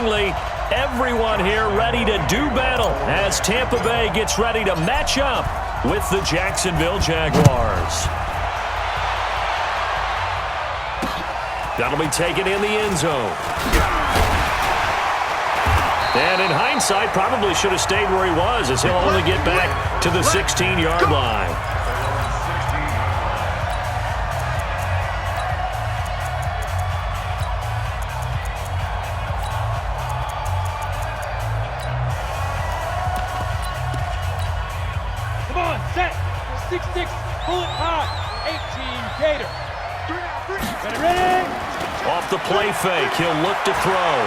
seemingly everyone here ready to do battle as Tampa Bay gets ready to match up with the Jacksonville Jaguars. That'll be taken in the end zone. And in hindsight, probably should have stayed where he was, as he'll only get back to the 16-yard line. Come on, set. 6-6, pull it high. 18, Gator. Ready? Off the play fake, he'll look to throw.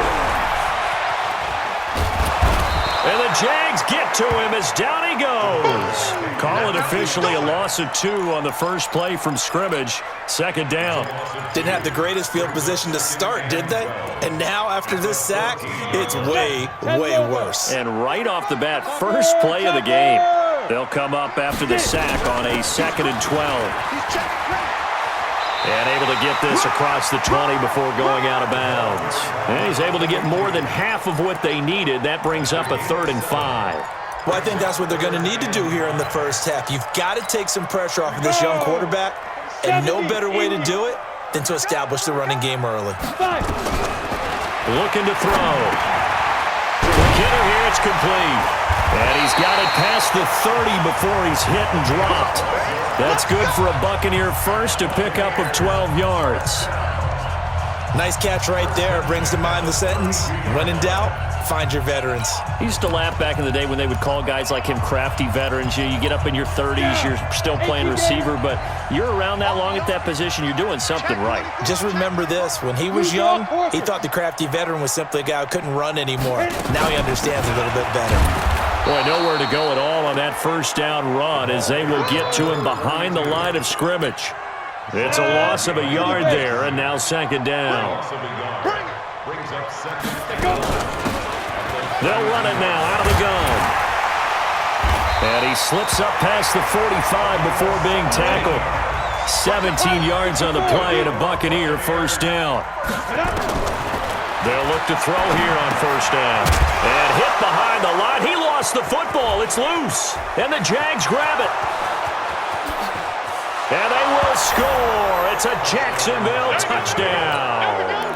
And the Jags get to him as down he goes. Call it officially a loss of 2 on the first play from scrimmage. Second down. Didn't have the greatest field position to start, did they? And now, after this sack, it's way, way worse. And right off the bat, first play of the game. They'll come up after the sack on a 2nd and 12. And able to get this across the 20 before going out of bounds. And he's able to get more than half of what they needed. That brings up a 3rd and 5. Well, I think that's what they're going to need to do here in the first half. You've got to take some pressure off of this young quarterback, and no better way to do it than to establish the running game early. Looking to throw. Kidder here, it's complete. And he's got it past the 30 before he's hit and dropped. That's good for a Buccaneer first, a pickup of 12 yards. Nice catch right there. Brings to mind the sentence, when in doubt, find your veterans. I used to laugh back in the day when they would call guys like him crafty veterans. You get up in your 30s, you're still playing receiver, but you're around that long at that position, you're doing something right. Just remember this. When he was young, he thought the crafty veteran was simply a guy who couldn't run anymore. Now he understands a little bit better. Boy, nowhere to go at all on that first down run as they will get to him behind the line of scrimmage. It's a loss of a yard there, and now second down. They'll run it now out of the gun. And he slips up past the 45 before being tackled. 17 yards on the play and a Buccaneer first down. They'll look to throw here on first down. And hit behind the line. He lost the football. It's loose. And the Jags grab it. And they will score. It's a Jacksonville touchdown.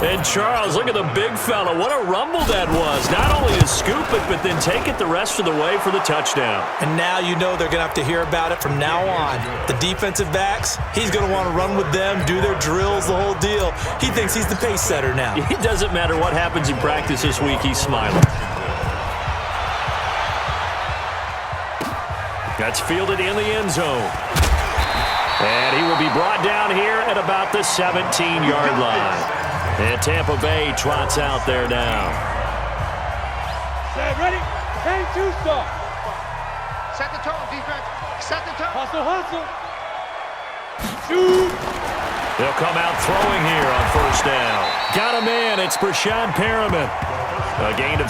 And Charles, look at the big fella. What a rumble that was. Not only to scoop it, but then take it the rest of the way for the touchdown. And now you know they're going to have to hear about it from now on. The defensive backs, he's going to want to run with them, do their drills, the whole deal. He thinks he's the pace setter now. It doesn't matter what happens in practice this week, he's smiling. That's fielded in the end zone. And he will be brought down here at about the 17-yard line. And Tampa Bay trots out there now. Set, ready? Hang two stop. Set the tone, defense. Set the tone. Hustle. Shoot. They'll come out throwing here on first down. Got him in. It's Brashad Perriman. A gain of...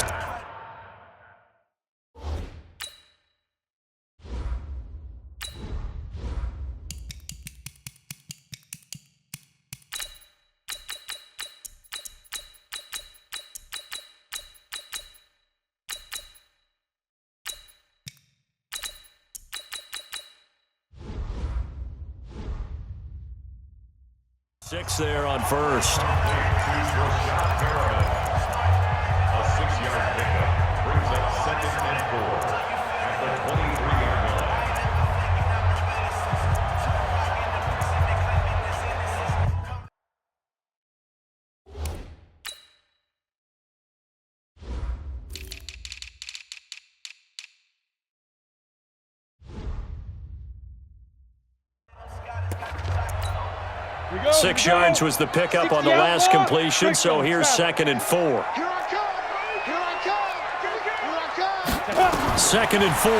Six there on first. A 6-yard pickup brings up 2nd and 4 at the 23-yard line. Go, 6 yards was the pickup on the last completion, so here's 2nd and 4. Here I come. Here I come. Here I come. 2nd and 4.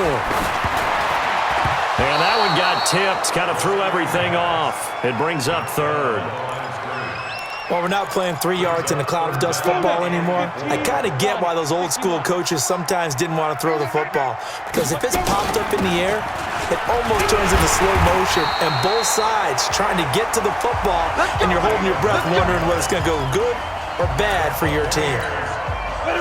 And that one got tipped, kind of threw everything off. It brings up 3rd. Well, we're not playing 3 yards in a cloud of dust football anymore. I kind of get why those old school coaches sometimes didn't want to throw the football. Because if it's popped up in the air, it almost turns into slow motion. And both sides trying to get to the football, and you're holding your breath wondering whether it's going to go good or bad for your team.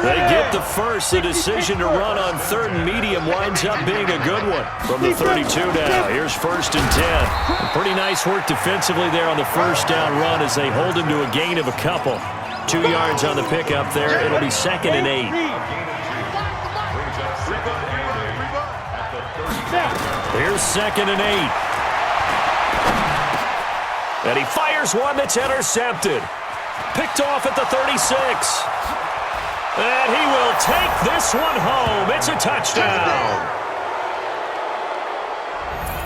They get the first. The decision to run on 3rd and medium winds up being a good one. From the 32 now, here's 1st and 10. Pretty nice work defensively there on the first down run as they hold him to a gain of a couple. 2 yards on the pickup there. It'll be 2nd and 8. Here's 2nd and 8. And he fires one that's intercepted. Picked off at the 36. And he will take this one home. It's a touchdown.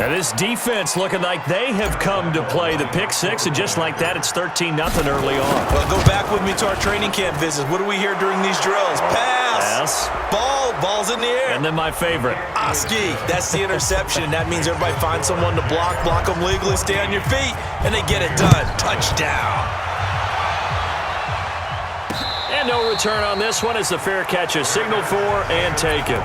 Now this defense looking like they have come to play the pick six, and just like that, it's 13-0 early on. Well, go back with me to our training camp visits. What do we hear during these drills? Pass. Ball's in the air. And then my favorite. Oski, that's the interception. That means everybody finds someone to block them legally, stay on your feet, and they get it done. Touchdown. And no return on this one as the fair catch is signaled for and taken.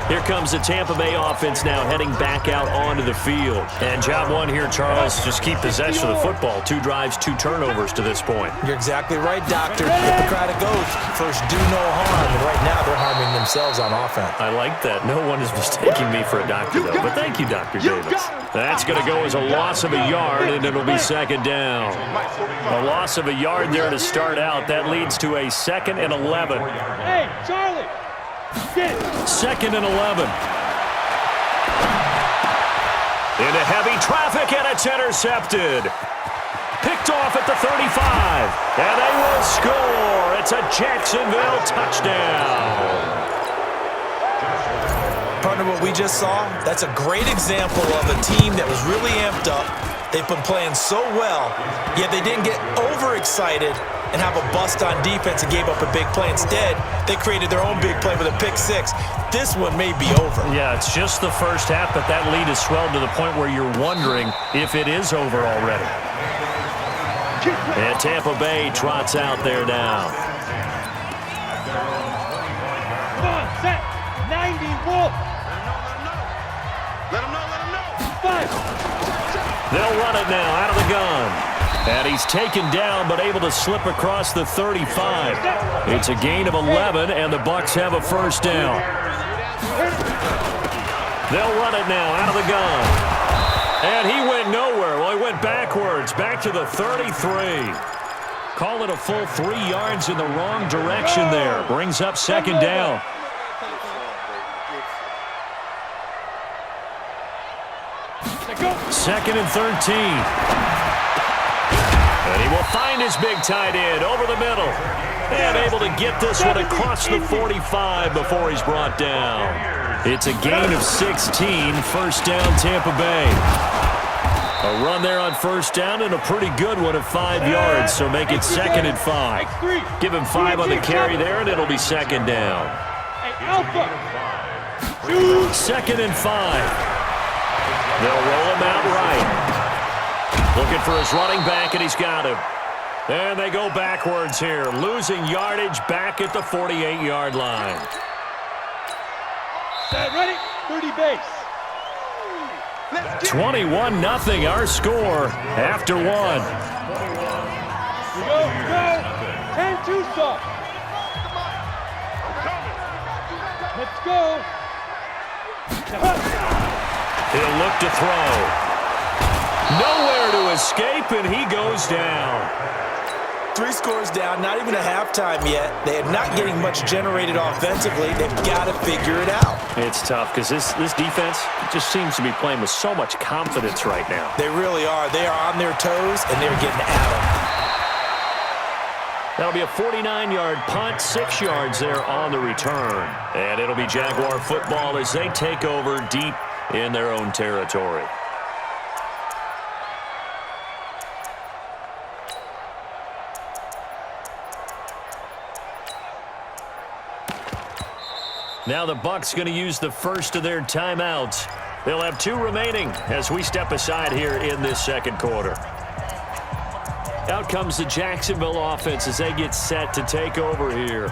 Here comes the Tampa Bay offense now heading back out onto the field. And job one here, Charles, just keep possession of the football. 2 drives, 2 turnovers to this point. You're exactly right, Doctor. Hippocratic oath. First, do no harm. And right now, they're harming themselves on offense. I like that. No one is mistaking me for a doctor, though. But thank you, Dr. Davis. That's going to go as a loss of a yard, and it'll be 2nd down. A loss of a yard there to start out. That leads to a 2nd and 11. Hey, Charlie. 2nd and 11. Into heavy traffic, and it's intercepted. Picked off at the 35. And they will score. It's a Jacksonville touchdown. Partner, what we just saw, that's a great example of a team that was really amped up. They've been playing so well, yet they didn't get overexcited and have a bust on defense and gave up a big play. Instead, they created their own big play with a pick six. This one may be over. Yeah, it's just the first half, but that lead has swelled to the point where you're wondering if it is over already. And Tampa Bay trots out there now. Come on, set. 90, Wolf. Let him know. 5. They'll run it now out of the gun. And he's taken down, but able to slip across the 35. It's a gain of 11, and the Bucs have a first down. They'll run it now out of the gun. And he went nowhere. Well, he went backwards, back to the 33. Call it a full 3 yards in the wrong direction there. Brings up 2nd down. Second and 13. And he will find his big tight end over the middle. And able to get this one across the 45 before he's brought down. It's a gain of 16. First down, Tampa Bay. A run there on first down and a pretty good one at 5 yards, so make it 2nd and 5. Give him 5 on the carry there, and it'll be 2nd down. 2nd and 5. They'll roll him out right. Looking for his running back, and he's got him. And they go backwards here, losing yardage back at the 48-yard line. Set, ready, 30 base. 21-0, our score after 1. We go. 10-2 stop. Let's go. He'll look to throw. Nowhere to escape, and he goes down. 3 scores down, not even a halftime yet. They are not getting much generated offensively. They've got to figure it out. It's tough because this defense just seems to be playing with so much confidence right now. They really are. They are on their toes, and they're getting at them. That'll be a 49-yard punt, 6 yards there on the return. And it'll be Jaguar football as they take over deep in their own territory. Now the Bucs going to use the first of their timeouts. They'll have 2 remaining as we step aside here in this second quarter. Out comes the Jacksonville offense as they get set to take over here.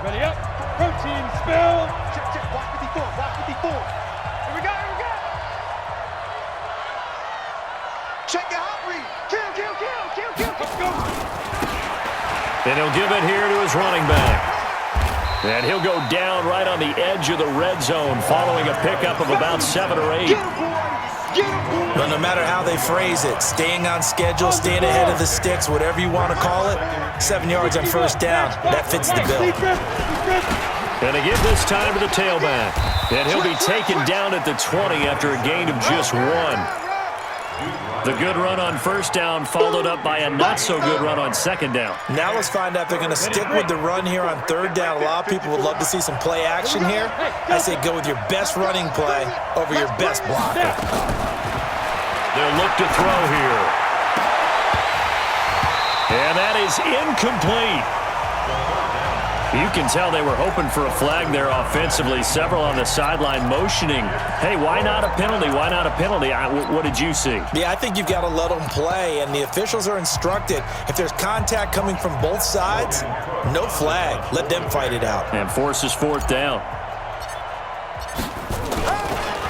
Ready up. Protein spill. Check. Watch 54. Here we go. Check your hot read. Kill, kill, kill, kill, kill. Let's go. And he'll give it here to his running back. And he'll go down right on the edge of the red zone following a pickup of about 7 or 8. Get him, boy. Get him, boy. But no matter how they phrase it, staying on schedule, staying ahead of the sticks, whatever you want to call it, 7 yards on first down, that fits the bill. And again this time to the tailback. And he'll be taken down at the 20 after a gain of just 1. The good run on first down followed up by a not-so-good run on second down. Now let's find out if they're going to stick with the run here on third down. A lot of people would love to see some play action here. I say go with your best running play over your best blocker. They'll look to throw here. And that is incomplete. You can tell they were hoping for a flag there offensively. Several on the sideline motioning, hey, why not a penalty? Why not a penalty? What did you see? Yeah, I think you've got to let them play, and the officials are instructed. If there's contact coming from both sides, no flag. Let them fight it out. And forces fourth down.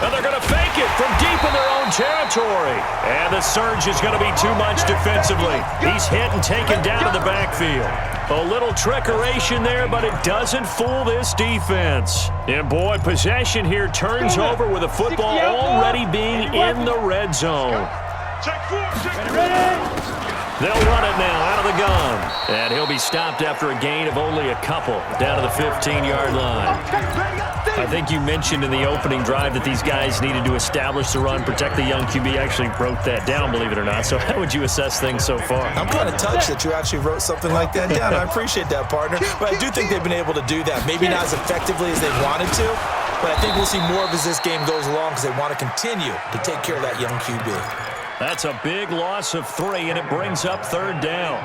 And they're going to fake it from deep in their own territory. And the surge is going to be too much defensively. He's hit and taken down to the backfield. A little trickeration there, but it doesn't fool this defense. And boy, possession here turns over with the football already being in the red zone. They'll run it now out of the gun. And he'll be stopped after a gain of only a couple down to the 15-yard line. I think you mentioned in the opening drive that these guys needed to establish the run, protect the young QB. I actually wrote that down, believe it or not. So how would you assess things so far? I'm kind of touched that you actually wrote something like that down. I appreciate that, partner. But I do think they've been able to do that. Maybe not as effectively as they wanted to, but I think we'll see more of as this game goes along because they want to continue to take care of that young QB. That's a big loss of 3, and it brings up third down.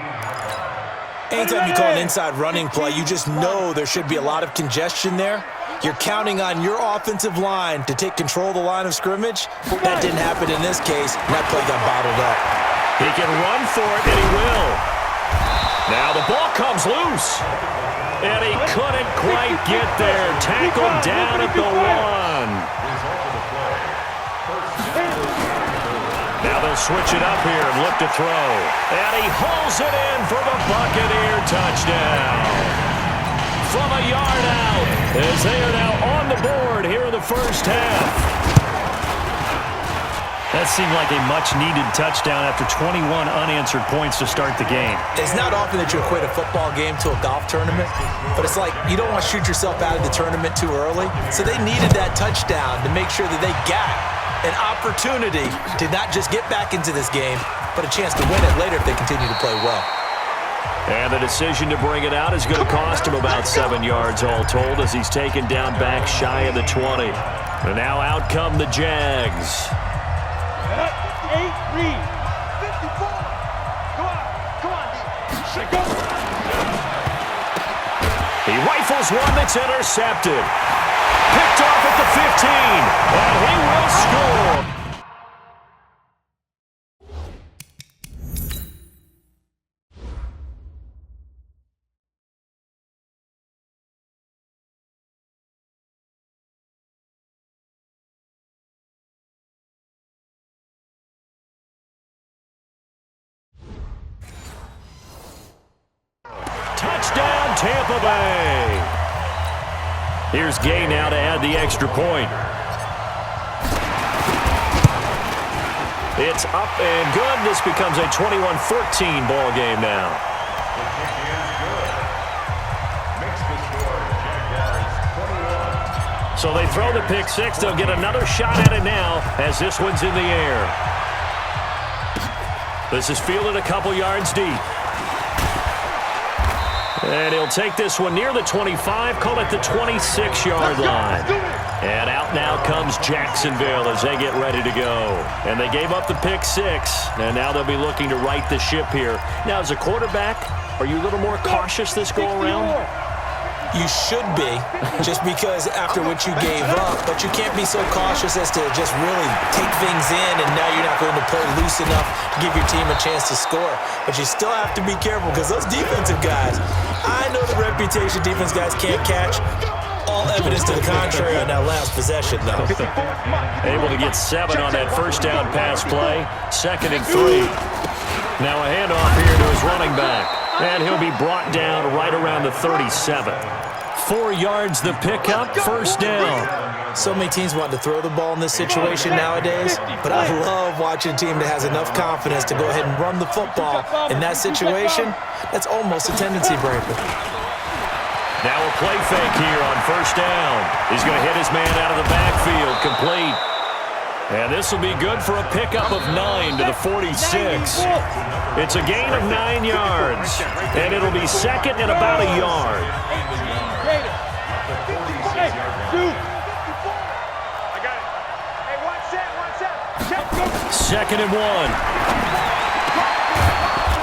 Anytime you call an inside running play, you just know there should be a lot of congestion there. You're counting on your offensive line to take control of the line of scrimmage. That didn't happen in this case, and that play got bottled up. He can run for it, and he will. Now the ball comes loose, and he couldn't quite get there. Tackled down at the 1. Now they'll switch it up here and look to throw. And he hauls it in for the Buccaneer touchdown. From a yard out, as they are now on the board here in the first half. That seemed like a much-needed touchdown after 21 unanswered points to start the game. It's not often that you equate a football game to a golf tournament, but it's like you don't want to shoot yourself out of the tournament too early. So they needed that touchdown to make sure that they got an opportunity to not just get back into this game, but a chance to win it later if they continue to play well. And the decision to bring it out is going to cost him about 7 yards all told as he's taken down back shy of the 20. And now out come the Jags. 8 read. 54. Come on, D. Go. He rifles one that's intercepted. Picked off at the 15. And he will score. Touchdown, Tampa Bay. Here's Gay now to add the extra point. It's up and good. This becomes a 21-14 ball game now. The kick is good. Makes the score Jaguars 21. So they throw the pick 6. They'll get another shot at it now as this one's in the air. This is fielded a couple yards deep. And he'll take this one near the 25, call it the 26-yard line. And out now comes Jacksonville as they get ready to go. And they gave up the pick 6, and now they'll be looking to right the ship here. Now, as a quarterback, are you a little more cautious this go-around? You should be, just because after what you gave up, but you can't be so cautious as to just really take things in, and now you're not going to play loose enough to give your team a chance to score. But you still have to be careful because those defensive guys, I know the reputation defense guys can't catch all evidence to the contrary on that last possession, though. Able to get 7 on that first down pass play. 2nd and 3. Now a handoff here to his running back. And he'll be brought down right around the 37. 4 yards the pickup, first down. So many teams want to throw the ball in this situation nowadays, but I love watching a team that has enough confidence to go ahead and run the football in that situation. That's almost a tendency breaker. Now a play fake here on first down. He's going to hit his man out of the backfield, complete. And this will be good for a pickup of 9 to the 46. It's a gain of 9 yards, and it'll be 2nd and about a yard. Second and 1.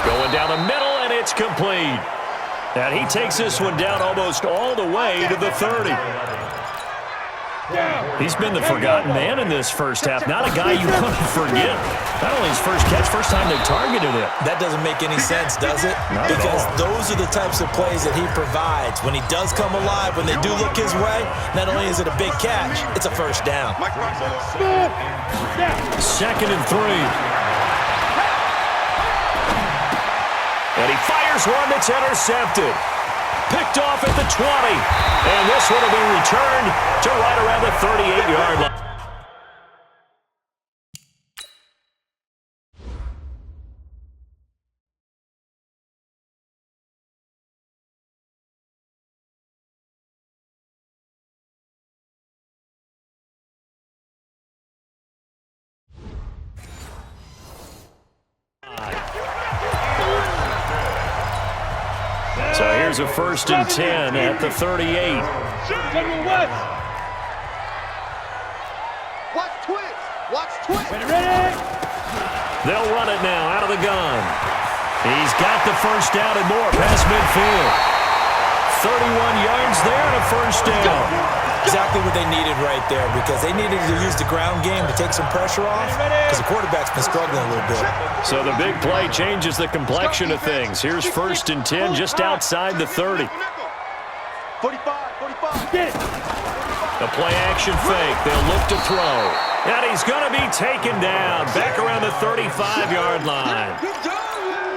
Going down the middle, and it's complete. And he takes this one down almost all the way to the 30. He's been the forgotten man in this first half. Not a guy you want to forget. Not only his first catch, first time they targeted it. That doesn't make any sense, does it? Because those are the types of plays that he provides. When he does come alive, when they do look his way, not only is it a big catch, it's a first down. 2nd and 3. And he fires one that's intercepted. Picked off at the 20. And this one will be returned to right around the 38-yard line. So here's a 1st and 10 at the 38. Watch twist. Watch twist. Ready? They'll run it now out of the gun. He's got the first down and more past midfield. 31 yards there and a first down. Exactly what they needed right there, because they needed to use the ground game to take some pressure off, because the quarterback's been struggling a little bit. So the big play changes the complexion of things. Here's 1st and 10 just outside the 30. 45. Get it. The play action fake. They'll look to throw. And he's going to be taken down back around the 35-yard line.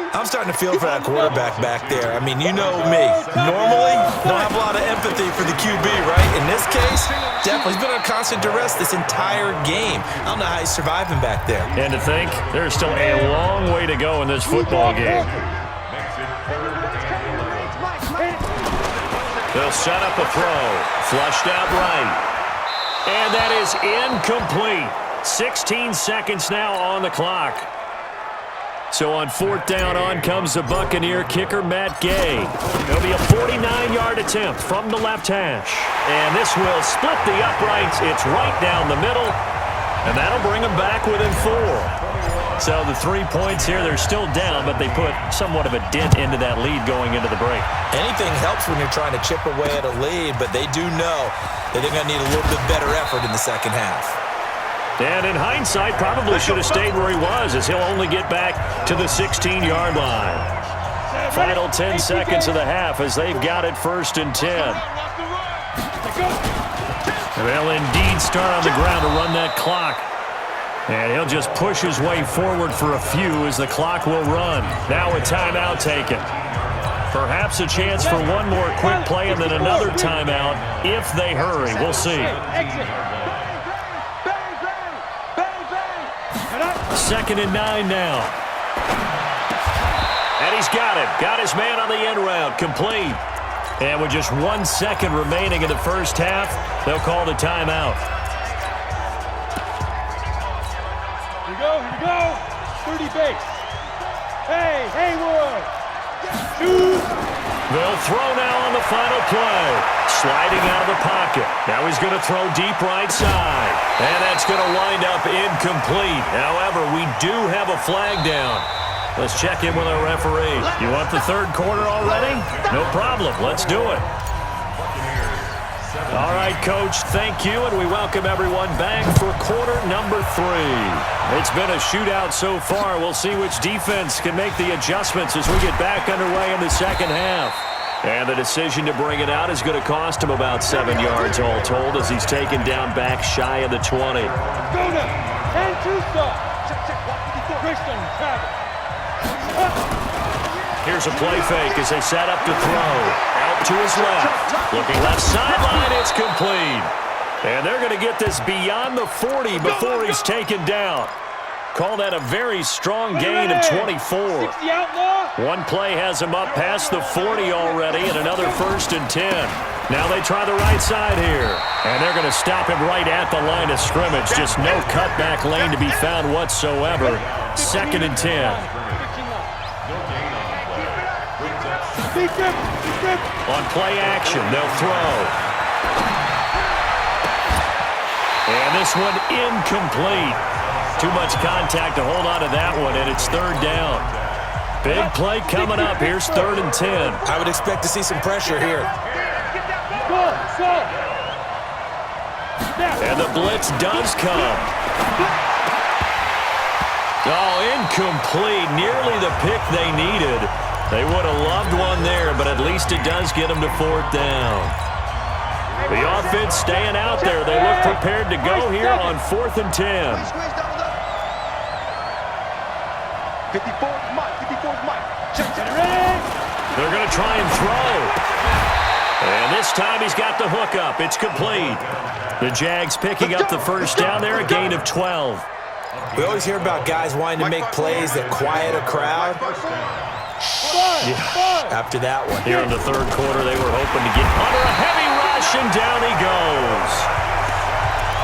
I'm starting to feel for that quarterback back there. I mean, you know me. Normally, don't have a lot of empathy for the QB, right? In this case, definitely he's been under constant duress this entire game. I don't know how he's surviving back there. And to think, there's still a long way to go in this football game. They'll set up a throw. Flushed out right. And that is incomplete. 16 seconds now on the clock. So on 4th down, on comes the Buccaneer kicker, Matt Gay. It'll be a 49-yard attempt from the left hash. And this will split the uprights. It's right down the middle. And that'll bring them back within 4. So the 3 points here, they're still down, but they put somewhat of a dent into that lead going into the break. Anything helps when you're trying to chip away at a lead, but they do know that they're going to need a little bit better effort in the second half. And in hindsight, probably should have stayed where he was, as he'll only get back to the 16-yard line. Final 10 seconds of the half as they've got it 1st and 10. They'll indeed start on the ground to run that clock. And he'll just push his way forward for a few as the clock will run. Now a timeout taken. Perhaps a chance for one more quick play and then another timeout if they hurry. We'll see. 2nd and 9 now. And he's got it. Got his man on the end route. Complete. And with just 1 second remaining in the first half, they'll call the timeout. Here we go. 30 base. Hey, Haywood. Shoot. They'll throw now on the final play. Sliding out of the pocket. Now he's going to throw deep right side. And that's going to wind up incomplete. However, we do have a flag down. Let's check in with our referee. You want the 3rd quarter already? No problem. Let's do it. All right, Coach, thank you, and we welcome everyone back for quarter number 3. It's been a shootout so far. We'll see which defense can make the adjustments as we get back underway in the second half. And the decision to bring it out is going to cost him about 7 yards all told as he's taken down back shy of the 20. Go now. And two stop. Christian, travel. Here's a play fake as they set up to throw. Out to his left. Looking left sideline, it's complete. And they're going to get this beyond the 40 before he's taken down. Call that a very strong gain of 24. One play has him up past the 40 already and another 1st and 10. Now they try the right side here. And they're going to stop him right at the line of scrimmage. Just no cutback lane to be found whatsoever. 2nd and 10. On play action, they'll throw. And this one incomplete. Too much contact to hold on to that one, and it's 3rd down. Big play coming up. Here's 3rd and 10. I would expect to see some pressure here. And the blitz does come. Oh, incomplete. Nearly the pick they needed. They would have loved one there, but at least it does get them to 4th down. The offense staying out there. They look prepared to go here on 4th and 10. 54's Mike. 54's Mike. They're going to try and throw. And this time he's got the hook up. It's complete. The Jags picking up the 1st down there, a gain of 12. We always hear about guys wanting to make plays that quiet a crowd. Yeah, after that one. Here in the 3rd quarter, they were hoping to get under a heavy rush, and down he goes.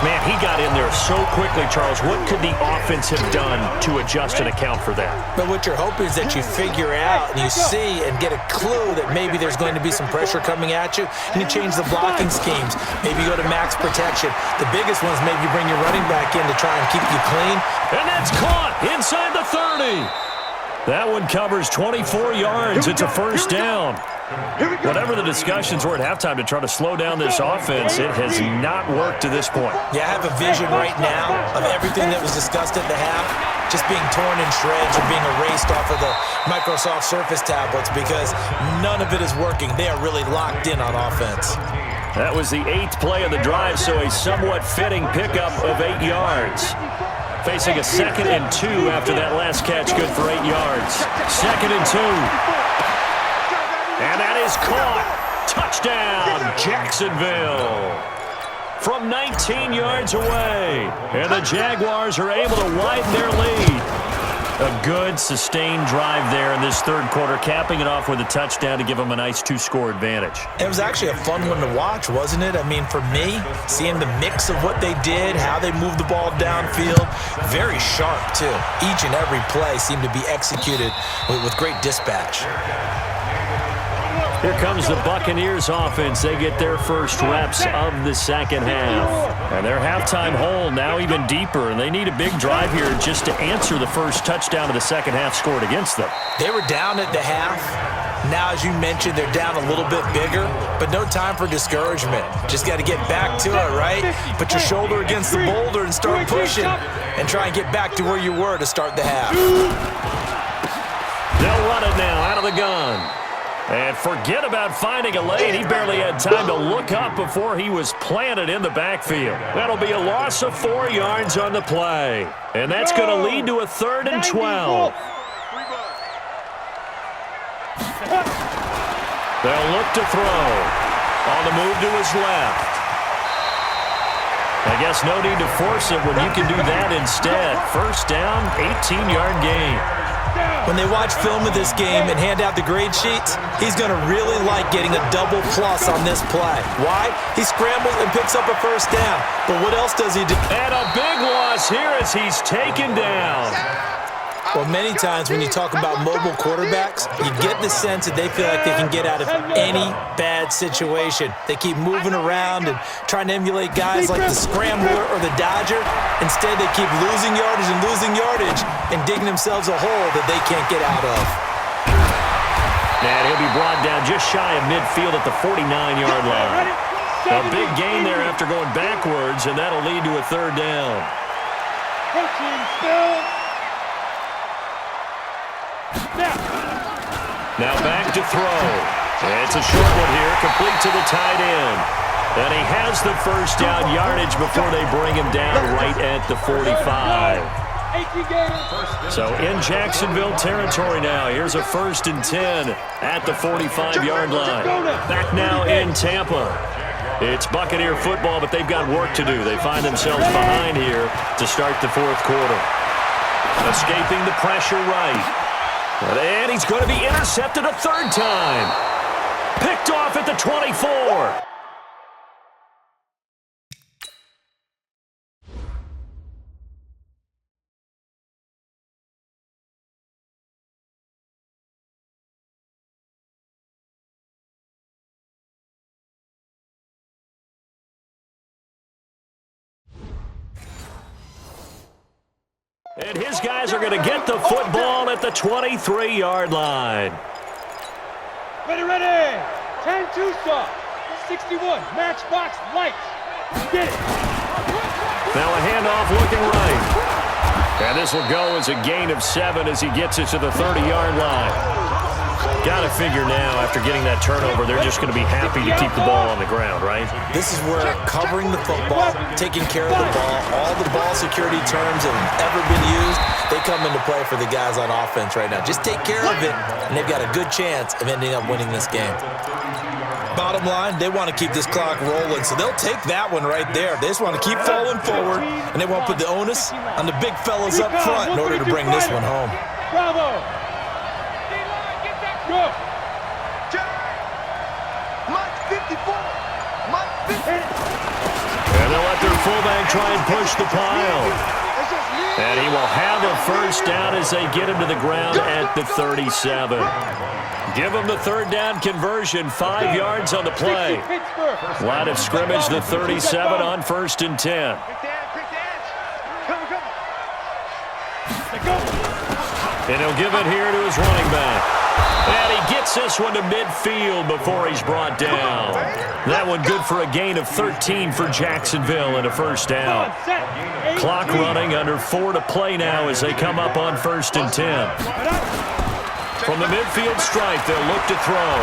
Man, he got in there so quickly, Charles. What could the offense have done to adjust and account for that? But what you're hoping is that you figure out and you see and get a clue that maybe there's going to be some pressure coming at you, and you change the blocking schemes. Maybe go to max protection. The biggest ones, maybe you bring your running back in to try and keep you clean. And that's caught inside the 30. That one covers 24 yards. It's a 1st down. Whatever the discussions were at halftime to try to slow down this offense, it has not worked to this point. Yeah, I have a vision right now of everything that was discussed at the half just being torn in shreds or being erased off of the Microsoft Surface tablets because none of it is working. They are really locked in on offense. That was the 8th play of the drive, so a somewhat fitting pickup of 8 yards. Facing a 2nd and 2 after that last catch, good for 8 yards. 2nd and 2. And that is caught. Touchdown, Jacksonville. From 19 yards away. And the Jaguars are able to widen their lead. A good, sustained drive there in this 3rd quarter, capping it off with a touchdown to give them a nice 2-score advantage. It was actually a fun one to watch, wasn't it? I mean, for me, seeing the mix of what they did, how they moved the ball downfield, very sharp, too. Each and every play seemed to be executed with great dispatch. Here comes the Buccaneers offense. They get their first reps of the 2nd half. And their halftime hole now even deeper, and they need a big drive here just to answer the first touchdown of the 2nd half scored against them. They were down at the half. Now, as you mentioned, they're down a little bit bigger, but no time for discouragement. Just got to get back to it, right? Put your shoulder against the boulder and start pushing and try and get back to where you were to start the half. They'll run it now out of the gun. And forget about finding a lane. He barely had time to look up before he was planted in the backfield. That'll be a loss of 4 yards on the play. And that's going to lead to a 3rd and 12. They'll look to throw. On the move to his left. I guess no need to force it when you can do that instead. 1st down, 18-yard gain. When they watch film of this game and hand out the grade sheets, he's going to really like getting a double plus on this play. Why? He scrambles and picks up a 1st down. But what else does he do? And a big loss here as he's taken down. Well, many times when you talk about mobile quarterbacks, you get the sense that they feel like they can get out of any bad situation. They keep moving around and trying to emulate guys like the Scrambler or the Dodger. Instead, they keep losing yardage and digging themselves a hole that they can't get out of. And he'll be brought down just shy of midfield at the 49-yard line. A big gain there after going backwards, and that'll lead to a 3rd down. Now back to throw. It's a short one here, complete to the tight end. And he has the first down yardage before they bring him down right at the 45. So in Jacksonville territory now. Here's a 1st and 10 at the 45-yard line. Back now in Tampa. It's Buccaneer football, but they've got work to do. They find themselves behind here to start the 4th quarter. Escaping the pressure right. And he's going to be intercepted a 3rd time. Picked off at the 24. And his guys are going to get the football at the 23-yard line. Ready. 10-2 stop. 61. Matchbox lights. Get it. Now a handoff looking right. And this will go as a gain of 7 as he gets it to the 30-yard line. Got to figure now, after getting that turnover, they're just going to be happy to keep the ball on the ground, right? This is where covering the football, taking care of the ball, all the ball security terms that have ever been used, they come into play for the guys on offense right now. Just take care of it, and they've got a good chance of ending up winning this game. Bottom line, they want to keep this clock rolling, so they'll take that one right there. They just want to keep falling forward, and they want to put the onus on the big fellas up front in order to bring this one home. Bravo. Go. Mike 54. Mike 50. And they'll let their fullback try and push the pile. And he will have a first down as they get him to the ground at the 37. Give him the 3rd down conversion, 5 yards on the play. Line of scrimmage, the 37 on 1st and 10. And he'll give it here to his running back. And he gets this one to midfield before he's brought down. That one good for a gain of 13 for Jacksonville and a first down. Clock running, under 4 to play now as they come up on 1st and 10. From the midfield stripe, they'll look to throw.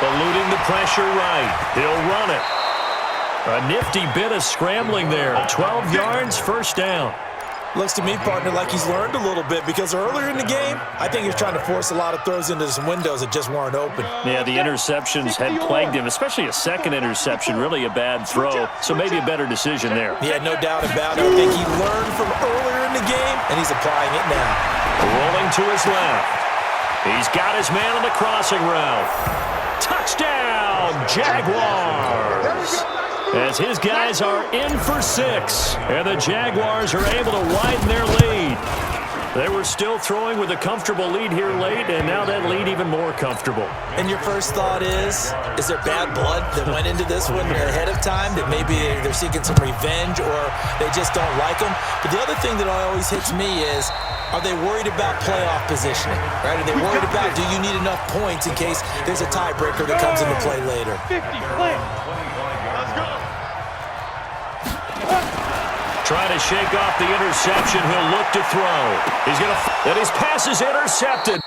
Eluding the pressure right. He'll run it. A nifty bit of scrambling there. 12 yards, first down. Looks to me, partner, like he's learned a little bit because earlier in the game, I think he was trying to force a lot of throws into some windows that just weren't open. Yeah, the interceptions had plagued him, especially a second interception, really a bad throw, so maybe a better decision there. Yeah, no doubt about it. I think he learned from earlier in the game, and he's applying it now. Rolling to his left. He's got his man on the crossing route. Touchdown, Jaguars! As his guys are in for 6, and the Jaguars are able to widen their lead. They were still throwing with a comfortable lead here late, and now that lead even more comfortable. And your first thought is there bad blood that went into this one ahead of time, that maybe they're seeking some revenge or they just don't like them? But the other thing that always hits me is, are they worried about playoff positioning? Right? Are they worried about, do you need enough points in case there's a tiebreaker that comes into play later? 50, play. Trying to shake off the interception. He'll look to throw. He's going to... And his pass is intercepted.